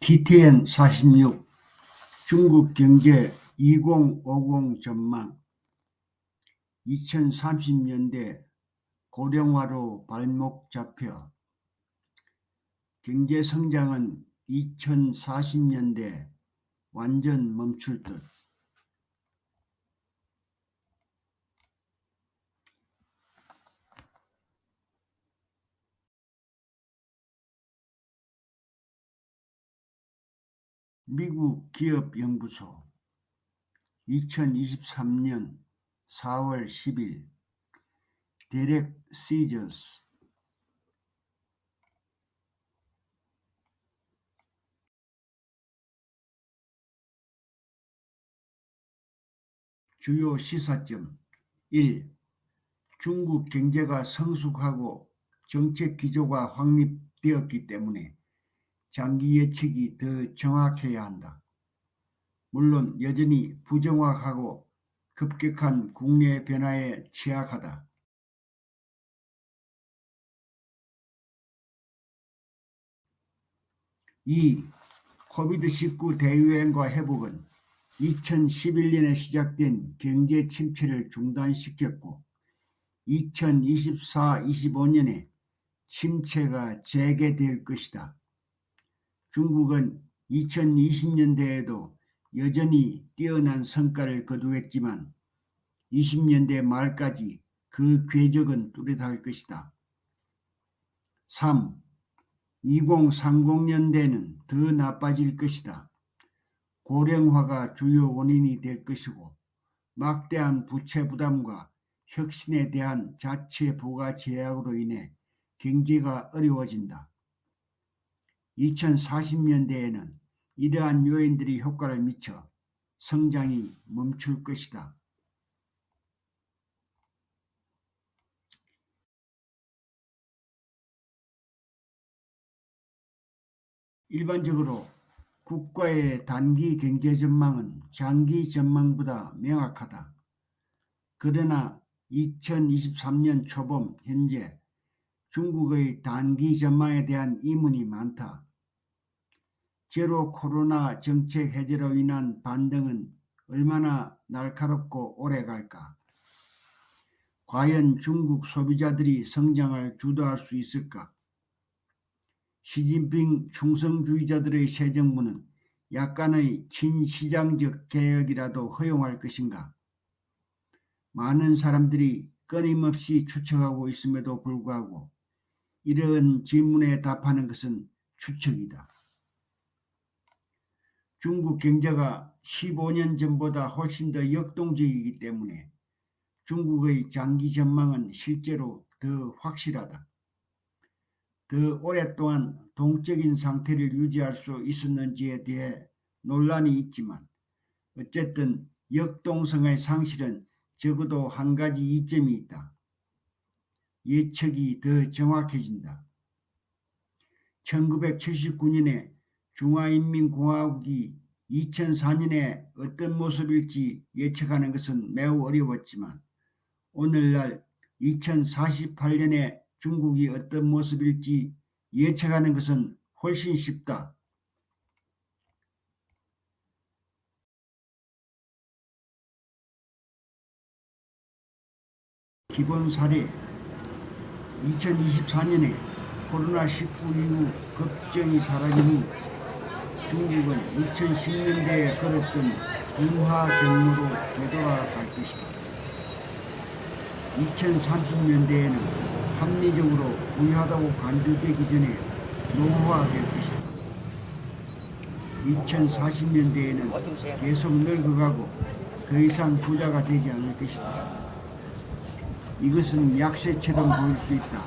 TTN 46 중국 경제 2050 전망 2030년대 고령화로 발목 잡혀 경제 성장은 2040년대 완전 멈출 듯. 미국 기업연구소 2023년 4월 10일 데렉 시저스 주요 시사점 1. 중국 경제가 성숙하고 정책 기조가 확립되었기 때문에 장기 예측이 더 정확해야 한다. 물론 여전히 부정확하고 급격한 국내 변화에 취약하다. 2. 코비드-19 대유행과 회복은 2011년에 시작된 경제 침체를 중단시켰고 2024-25년에 침체가 재개될 것이다. 중국은 2020년대에도 여전히 뛰어난 성과를 거두었지만 20년대 말까지 그 궤적은 뚜렷할 것이다. 3. 2030년대는 더 나빠질 것이다. 고령화가 주요 원인이 될 것이고 막대한 부채 부담과 혁신에 대한 자체 부가 제약으로 인해 경제가 어려워진다. 2040년대에는 이러한 요인들이 효과를 미쳐 성장이 멈출 것이다. 일반적으로 국가의 단기 경제 전망은 장기 전망보다 명확하다. 그러나 2023년 초봄 현재 중국의 단기 전망에 대한 의문이 많다. 제로 코로나 정책 해제로 인한 반등은 얼마나 날카롭고 오래 갈까? 과연 중국 소비자들이 성장을 주도할 수 있을까? 시진핑 충성주의자들의 새 정부는 약간의 친시장적 개혁이라도 허용할 것인가? 많은 사람들이 끊임없이 추측하고 있음에도 불구하고 이런 질문에 답하는 것은 추측이다. 중국 경제가 15년 전보다 훨씬 더 역동적이기 때문에 중국의 장기 전망은 실제로 더 확실하다. 더 오랫동안 동적인 상태를 유지할 수 있었는지에 대해 논란이 있지만 어쨌든 역동성의 상실은 적어도 한 가지 이점이 있다. 예측이 더 정확해진다. 1979년에 중화인민공화국이 2004년에 어떤 모습일지 예측하는 것은 매우 어려웠지만 오늘날 2048년에 중국이 어떤 모습일지 예측하는 것은 훨씬 쉽다. 기본 사례 2024년에 코로나19 이후 걱정이 사라진 후 중국은 2010년대에 걸었던 분화 경로로 되돌아갈 것이다. 2030년대에는 합리적으로 부유하다고 간주되기 전에 노후화될 것이다. 2040년대에는 계속 늙어가고 더 이상 부자가 되지 않을 것이다. 이것은 약세처럼 보일 수 있다.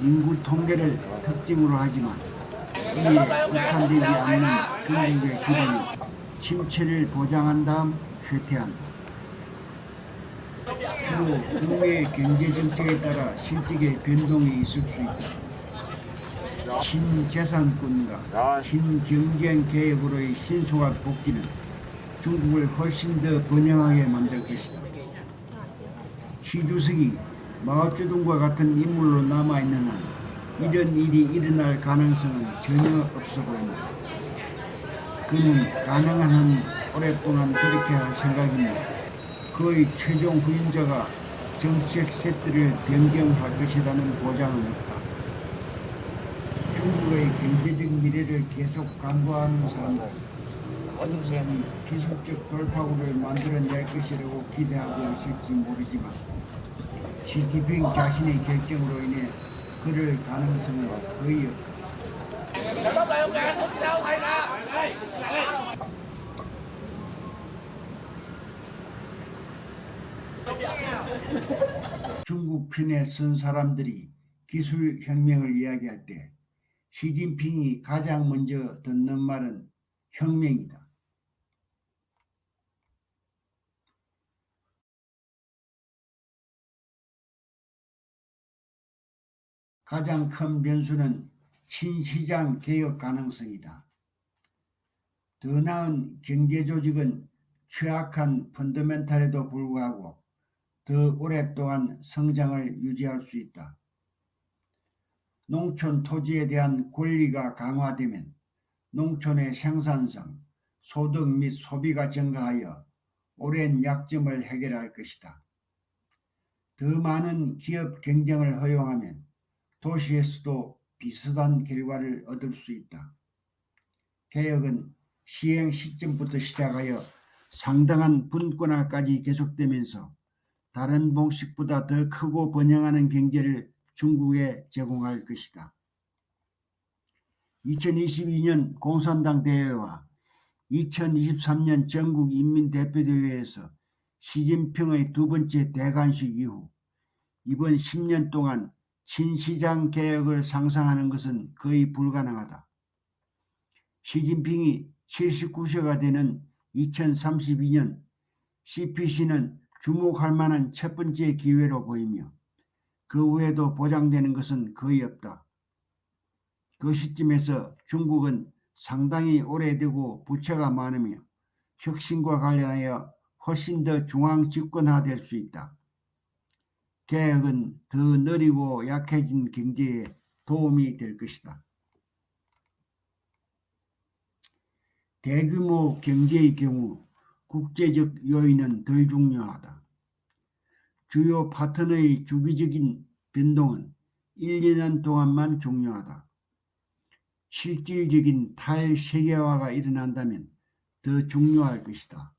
인구 통계를 특징으로 하지만 이에 국한되지 않는 중국의 기반이 침체를 보장한 다음 쇠퇴한다. 또 국내 경제 정책에 따라 실직의 변동이 있을 수 있다. 친재산권과 친경쟁 개혁으로의 신속한 복귀는 중국을 훨씬 더 번영하게 만들 것이다. 시 주석이 마오쩌둥과 같은 인물로 남아있는 한 이런 일이 일어날 가능성은 전혀 없어 보인다. 그는 가능한 한 오랫동안 그렇게 할 생각이며 그의 최종 후임자가 정책 세트를 변경할 것이라는 보장은 없다. 중국의 경제적 미래를 계속 간과하는 사람들은 중국이 기술적 돌파구를 만들어낼 것이라고 기대하고 있을지 모르지만 시진핑 자신의 결정으로 인해 그럴 가능성은 거의 없다. 중국 편에 선 사람들이 기술혁명을 이야기할 때 시진핑이 가장 먼저 듣는 말은 혁명이다. 가장 큰 변수는 친시장 개혁 가능성이다. 더 나은 경제조직은 취약한 펀더멘탈에도 불구하고 더 오랫동안 성장을 유지할 수 있다. 농촌 토지에 대한 권리가 강화되면 농촌의 생산성, 소득 및 소비가 증가하여 오랜 약점을 해결할 것이다. 더 많은 기업 경쟁을 허용하면 도시에서도 비슷한 결과를 얻을 수 있다. 개혁은 시행 시점부터 시작하여 상당한 분권화까지 계속되면서 다른 방식보다 더 크고 번영하는 경제를 중국에 제공할 것이다. 2022년 공산당 대회와 2023년 전국인민대표대회에서 시진핑의 두 번째 대관식 이후 이번 10년 동안 친시장 개혁을 상상하는 것은 거의 불가능하다. 시진핑이 79세가 되는 2032년 CPC는 주목할 만한 첫 번째 기회로 보이며 그 후에도 보장되는 것은 거의 없다. 그 시점에서 중국은 상당히 오래되고 부채가 많으며 혁신과 관련하여 훨씬 더 중앙 집권화될 수 있다. 개혁은 더 느리고 약해진 경제에 도움이 될 것이다. 대규모 경제의 경우 국제적 요인은 덜 중요하다. 주요 파트너의 주기적인 변동은 1, 2년 동안만 중요하다. 실질적인 탈세계화가 일어난다면 더 중요할 것이다.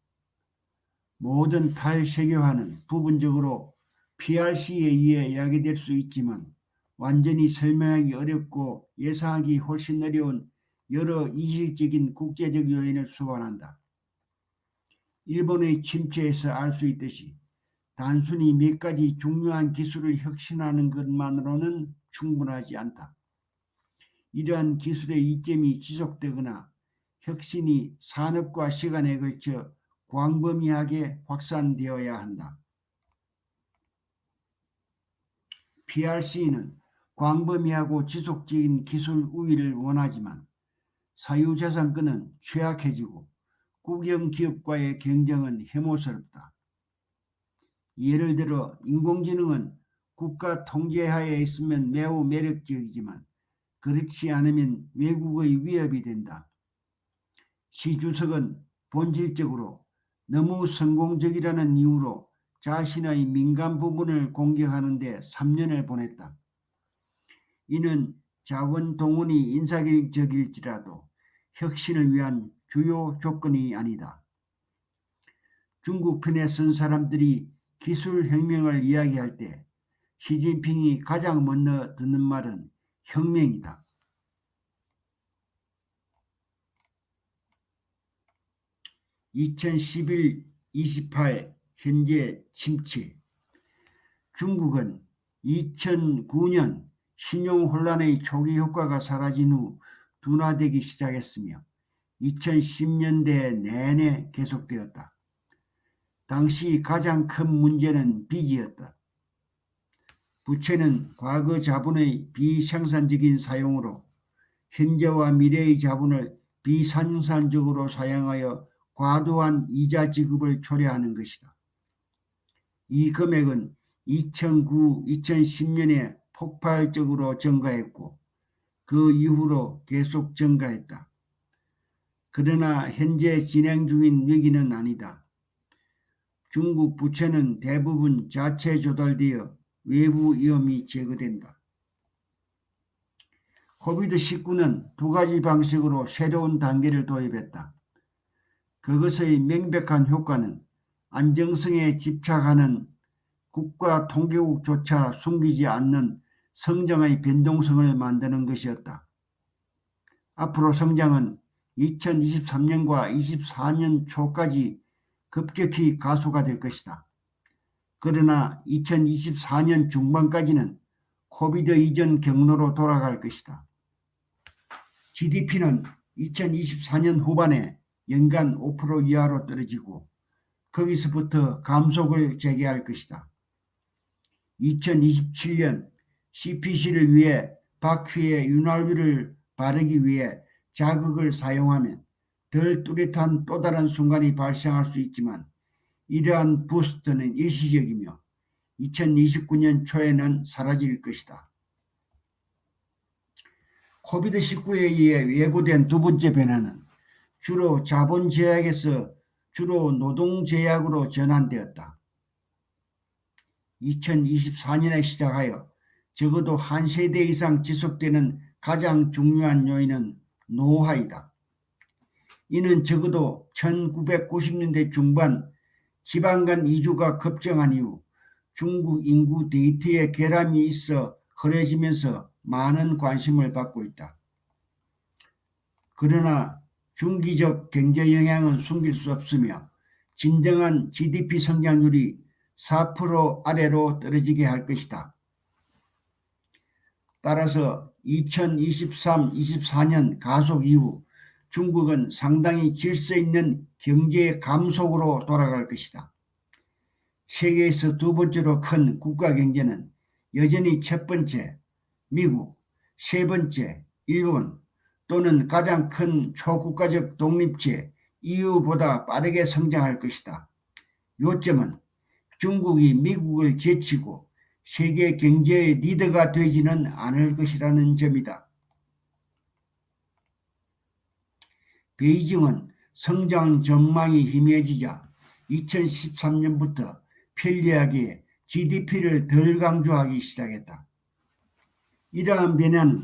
모든 탈세계화는 부분적으로 PRC에 의해 야기될 수 있지만 완전히 설명하기 어렵고 예상하기 훨씬 어려운 여러 이질적인 국제적 요인을 수반한다. 일본의 침체에서 알 수 있듯이 단순히 몇 가지 중요한 기술을 혁신하는 것만으로는 충분하지 않다. 이러한 기술의 이점이 지속되거나 혁신이 산업과 시간에 걸쳐 광범위하게 확산되어야 한다. PRC는 광범위하고 지속적인 기술 우위를 원하지만 사유재산권은 취약해지고 국영기업과의 경쟁은 혐오스럽다. 예를 들어 인공지능은 국가 통제하에 있으면 매우 매력적이지만 그렇지 않으면 외국의 위협이 된다. 시 주석은 본질적으로 너무 성공적이라는 이유로 자신의 민간 부분을 공격하는 데 3년을 보냈다. 이는 자원 동원이 인상적일지라도 혁신을 위한 주요 조건이 아니다. 중국 편에 선 사람들이 기술혁명을 이야기할 때 시진핑이 가장 먼저 듣는 말은 혁명이다. 2011-28 현재 침체. 중국은 2009년 신용혼란의 초기 효과가 사라진 후 둔화되기 시작했으며 2010년대 내내 계속되었다. 당시 가장 큰 문제는 빚이었다. 부채는 과거 자본의 비생산적인 사용으로 현재와 미래의 자본을 비생산적으로 사용하여 과도한 이자 지급을 초래하는 것이다. 이 금액은 2009-2010년에 폭발적으로 증가했고 그 이후로 계속 증가했다. 그러나 현재 진행 중인 위기는 아니다. 중국 부채는 대부분 자체 조달되어 외부 위험이 제거된다. 코비드-19는 두 가지 방식으로 새로운 단계를 도입했다. 그것의 명백한 효과는 안정성에 집착하는 국가 통계국조차 숨기지 않는 성장의 변동성을 만드는 것이었다. 앞으로 성장은 2023년과 24년 초까지 급격히 가속화 될 것이다. 그러나 2024년 중반까지는 코비드 이전 경로로 돌아갈 것이다. GDP는 2024년 후반에 연간 5% 이하로 떨어지고 거기서부터 감속을 재개할 것이다. 2027년 CPC를 위해 바퀴에 윤활유를 바르기 위해 자극을 사용하면 덜 뚜렷한 또 다른 순간이 발생할 수 있지만 이러한 부스트는 일시적이며 2029년 초에는 사라질 것이다. 코비드-19에 의해 예고된 두 번째 변화는 주로 자본 제약에서 주로 노동 제약으로 전환되었다. 2024년에 시작하여 적어도 한 세대 이상 지속되는 가장 중요한 요인은 노화이다. 이는 적어도 1990년대 중반 지방 간 이주가 급증한 이후 중국 인구 데이터에 결함이 있어 흐려지면서 많은 관심을 받고 있다. 그러나 중기적 경제 영향은 숨길 수 없으며 진정한 GDP 성장률이 4% 아래로 떨어지게 할 것이다. 따라서 2023-24년 가속 이후 중국은 상당히 질서 있는 경제 감속으로 돌아갈 것이다. 세계에서 두 번째로 큰 국가 경제는 여전히 첫 번째 미국, 세 번째 일본 또는 가장 큰 초국가적 독립체 EU보다 빠르게 성장할 것이다. 요점은 중국이 미국을 제치고 세계 경제의 리더가 되지는 않을 것이라는 점이다. 베이징은 성장 전망이 희미해지자 2013년부터 편리하게 GDP를 덜 강조하기 시작했다. 이러한 변화는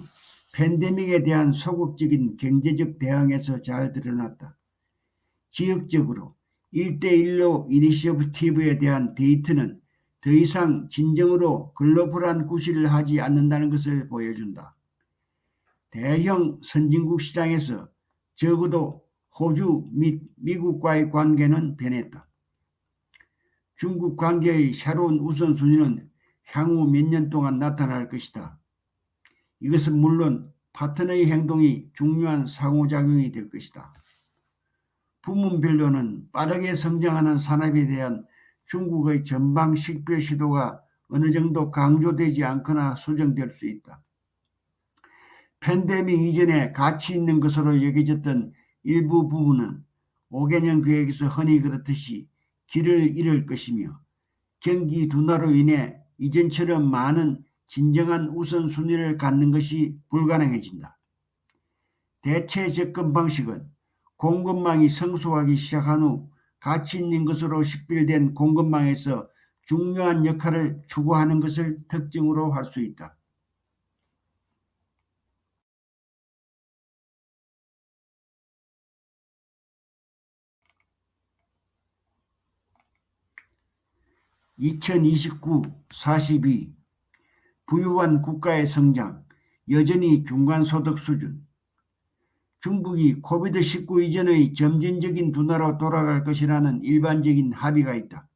팬데믹에 대한 소극적인 경제적 대응에서 잘 드러났다. 지역적으로 1대1로 이니셔티브에 대한 데이터는 더 이상 진정으로 글로벌한 구실을 하지 않는다는 것을 보여준다. 대형 선진국 시장에서 적어도 호주 및 미국과의 관계는 변했다. 중국 관계의 새로운 우선순위는 향후 몇 년 동안 나타날 것이다. 이것은 물론 파트너의 행동이 중요한 상호작용이 될 것이다. 부문별로는 빠르게 성장하는 산업에 대한 중국의 전방 식별 시도가 어느 정도 강조되지 않거나 수정될 수 있다. 팬데믹 이전에 가치 있는 것으로 여겨졌던 일부 부분은 5개년 계획에서 흔히 그렇듯이 길을 잃을 것이며 경기 둔화로 인해 이전처럼 많은 진정한 우선순위를 갖는 것이 불가능해진다. 대체 접근 방식은 공급망이 성숙하기 시작한 후 가치 있는 것으로 식별된 공급망에서 중요한 역할을 추구하는 것을 특징으로 할 수 있다. (2029-42) 부유한 국가의 성장, 여전히 중간소득 수준. 중국이 코비드-19 이전의 점진적인 둔화로 돌아갈 것이라는 일반적인 합의가 있다.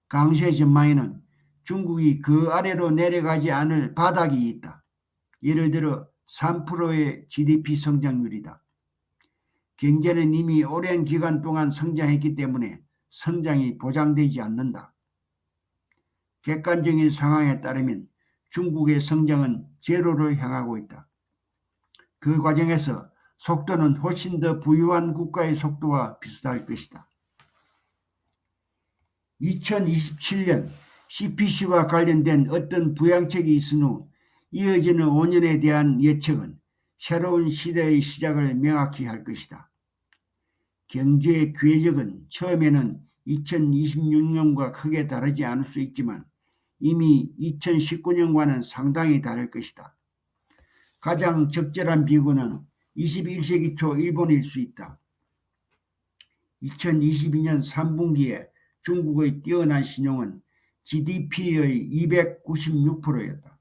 강세 전망에는 중국이 그 아래로 내려가지 않을 바닥이 있다. 예를 들어 3%의 GDP 성장률이다. 경제는 이미 오랜 기간 동안 성장했기 때문에 성장이 보장되지 않는다. 객관적인 상황에 따르면 중국의 성장은 제로를 향하고 있다. 그 과정에서 속도는 훨씬 더 부유한 국가의 속도와 비슷할 것이다. 2027년 CPC와 관련된 어떤 부양책이 있은 후 이어지는 5년에 대한 예측은 새로운 시대의 시작을 명확히 할 것이다. 경제의 궤적은 처음에는 2026년과 크게 다르지 않을 수 있지만 이미 2019년과는 상당히 다를 것이다. 가장 적절한 비교는 21세기 초 일본일 수 있다. 2022년 3분기에 중국의 뛰어난 신용은 GDP의 296%였다.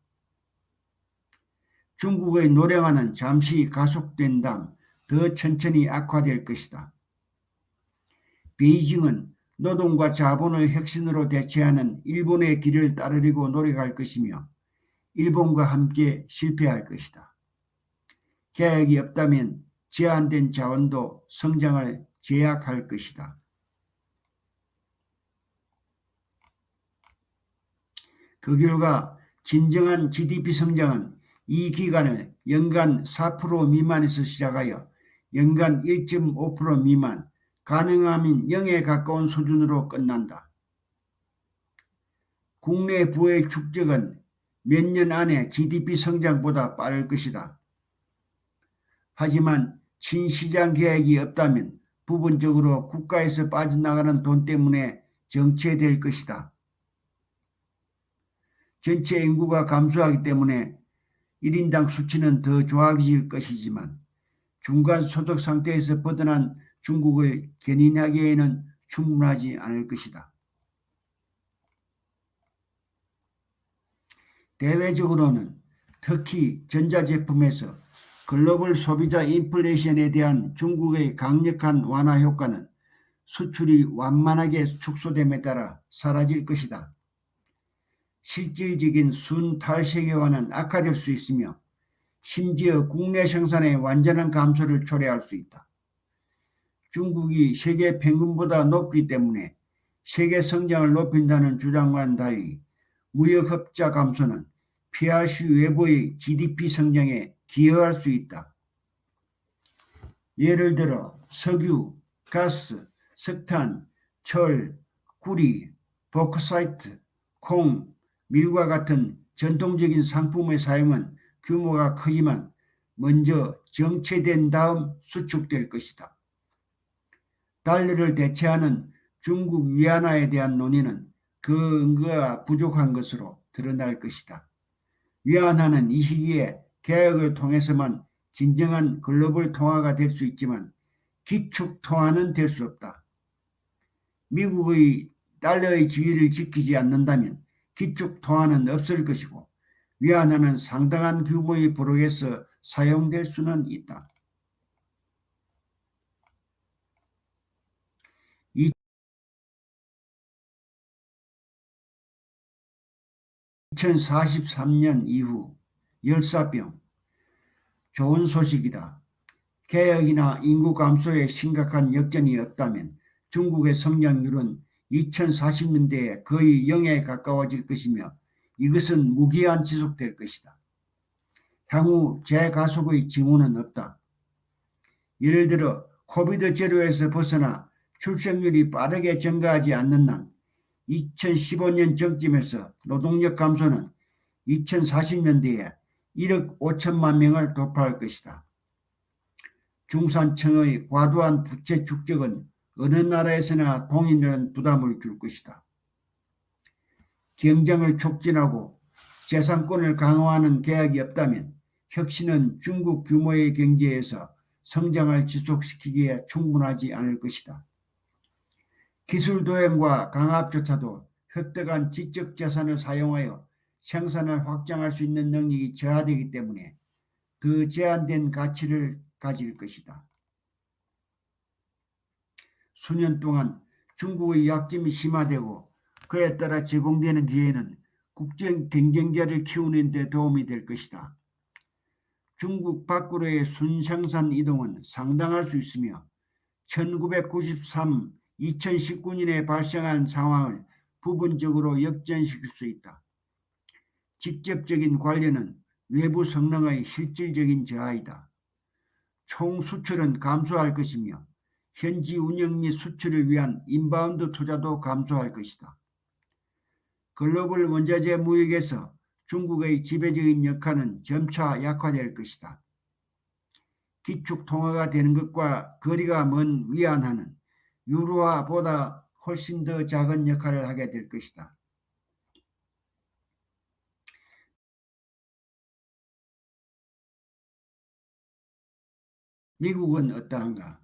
중국의 노령화는 잠시 가속된 다음 더 천천히 악화될 것이다. 베이징은 노동과 자본을 혁신으로 대체하는 일본의 길을 따르려고 노력할 것이며 일본과 함께 실패할 것이다. 계획이 없다면 제한된 자원도 성장을 제약할 것이다. 그 결과 진정한 GDP 성장은 이 기간을 연간 4% 미만에서 시작하여 연간 1.5% 미만, 가능하면 0에 가까운 수준으로 끝난다. 국내 부의 축적은 몇 년 안에 GDP 성장보다 빠를 것이다. 하지만 친시장 계획이 없다면 부분적으로 국가에서 빠져나가는 돈 때문에 정체될 것이다. 전체 인구가 감소하기 때문에 1인당 수치는 더 좋아질 것이지만 중간 소득 상태에서 벗어난 중국을 견인하기에는 충분하지 않을 것이다. 대외적으로는 특히 전자제품에서 글로벌 소비자 인플레이션에 대한 중국의 강력한 완화 효과는 수출이 완만하게 축소됨에 따라 사라질 것이다. 실질적인 순탈세계화는 악화될 수 있으며 심지어 국내 생산의 완전한 감소를 초래할 수 있다. 중국이 세계 평균보다 높기 때문에 세계 성장을 높인다는 주장과는 달리 무역 흑자 감소는 PRC 외부의 GDP 성장에 기여할 수 있다. 예를 들어 석유, 가스, 석탄, 철, 구리, 보크사이트, 콩, 밀과 같은 전통적인 상품의 사용은 규모가 크지만 먼저 정체된 다음 수축될 것이다. 달러를 대체하는 중국 위안화에 대한 논의는 그 근거가 부족한 것으로 드러날 것이다. 위안화는 이 시기에 개혁을 통해서만 진정한 글로벌 통화가 될 수 있지만 기축 통화는 될 수 없다. 미국의 달러의 지위를 지키지 않는다면 기축 통화는 없을 것이고 위안화는 상당한 규모의 보록에서 사용될 수는 있다. 2043년 이후 열사병, 좋은 소식이다. 개혁이나 인구 감소에 심각한 역전이 없다면 중국의 성장률은 2040년대에 거의 0에 가까워질 것이며 이것은 무기한 지속될 것이다. 향후 재가속의 징후는 없다. 예를 들어 코비드 제로에서 벗어나 출생률이 빠르게 증가하지 않는 한 2015년 정점에서 노동력 감소는 2040년대에 1억 5천만 명을 돌파할 것이다. 중산층의 과도한 부채 축적은 어느 나라에서나 동일한 부담을 줄 것이다. 경쟁을 촉진하고 재산권을 강화하는 계획이 없다면 혁신은 중국 규모의 경제에서 성장을 지속시키기에 충분하지 않을 것이다. 기술 도약과 강압조차도 획득한 지적 자산을 사용하여 생산을 확장할 수 있는 능력이 저하되기 때문에 그 제한된 가치를 가질 것이다. 수년 동안 중국의 약점이 심화되고 그에 따라 제공되는 기회는 국제 경쟁자를 키우는 데 도움이 될 것이다. 중국 밖으로의 순생산 이동은 상당할 수 있으며 1993, 2019년에 발생한 상황을 부분적으로 역전시킬 수 있다. 직접적인 관련은 외부 성능의 실질적인 저하이다. 총 수출은 감소할 것이며 현지 운영 및 수출을 위한 인바운드 투자도 감소할 것이다. 글로벌 원자재 무역에서 중국의 지배적인 역할은 점차 약화될 것이다. 기축 통화가 되는 것과 거리가 먼 위안화는 유로화보다 훨씬 더 작은 역할을 하게 될 것이다. 미국은 어떠한가?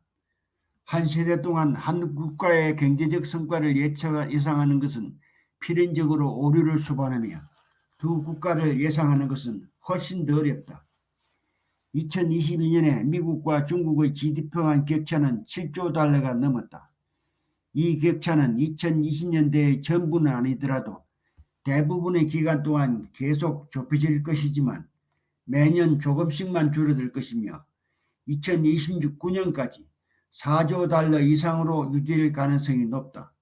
한 세대 동안 한 국가의 경제적 성과를 예상하는 것은 필연적으로 오류를 수반하며 두 국가를 예상하는 것은 훨씬 더 어렵다. 2022년에 미국과 중국의 GDP 간 격차는 7조 달러가 넘었다. 이 격차는 2020년대의 전부는 아니더라도 대부분의 기간 동안 계속 좁혀질 것이지만 매년 조금씩만 줄어들 것이며 2029년까지 4조 달러 이상으로 유지될 가능성이 높다.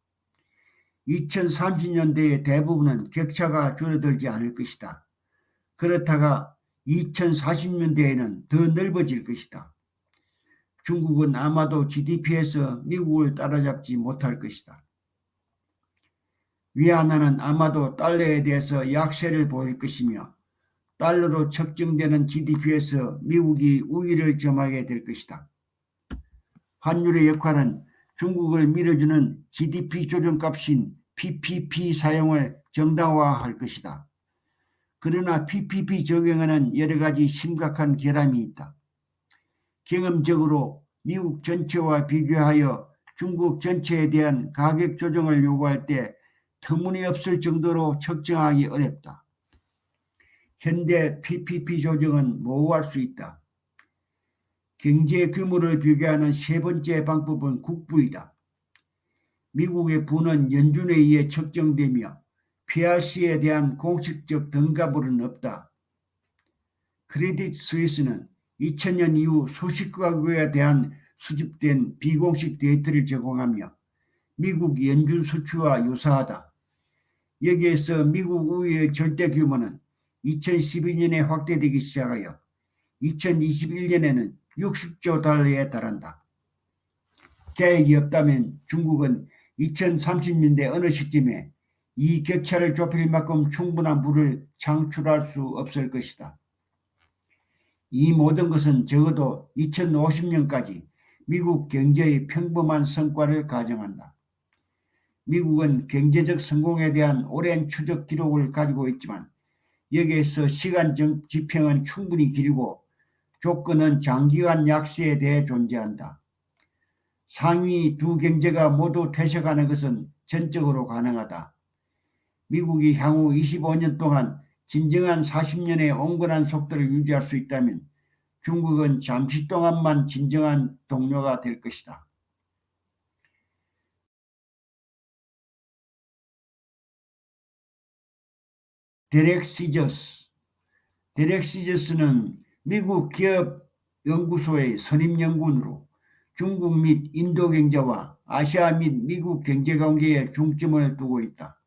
2030년대의 대부분은 격차가 줄어들지 않을 것이다. 그렇다가 2040년대에는 더 넓어질 것이다. 중국은 아마도 GDP에서 미국을 따라잡지 못할 것이다. 위안화는 아마도 달러에 대해서 약세를 보일 것이며 달러로 측정되는 GDP에서 미국이 우위를 점하게 될 것이다. 환율의 역할은 중국을 밀어주는 GDP 조정값인 PPP 사용을 정당화할 것이다. 그러나 PPP 적용에는 여러 가지 심각한 결함이 있다. 경험적으로 미국 전체와 비교하여 중국 전체에 대한 가격 조정을 요구할 때 터무니없을 정도로 측정하기 어렵다. 현대 PPP 조정은 모호할 수 있다. 경제 규모를 비교하는 세 번째 방법은 국부이다. 미국의 부는 연준에 의해 측정되며 PRC에 대한 공식적 등가불은 없다. 크레딧 스위스는 2000년 이후 수십 가국에 대한 수집된 비공식 데이터를 제공하며 미국 연준 수치와 유사하다. 여기에서 미국 우위의 절대 규모는 2012년에 확대되기 시작하여 2021년에는 60조 달러에 달한다. 계획이 없다면 중국은 2030년대 어느 시점에 이 격차를 좁힐 만큼 충분한 물을 창출할 수 없을 것이다. 이 모든 것은 적어도 2050년까지 미국 경제의 평범한 성과를 가정한다. 미국은 경제적 성공에 대한 오랜 추적 기록을 가지고 있지만 여기에서 시간 지평은 충분히 길고 조건은 장기간 약세에 대해 존재한다. 상위 두 경제가 모두 퇴색하는 것은 전적으로 가능하다. 미국이 향후 25년 동안 진정한 40년의 온건한 속도를 유지할 수 있다면 중국은 잠시 동안만 진정한 동료가 될 것이다. 데렉 시저스는 미국 기업 연구소의 선임 연구원으로 중국 및 인도 경제와 아시아 및 미국 경제 관계에 중점을 두고 있다.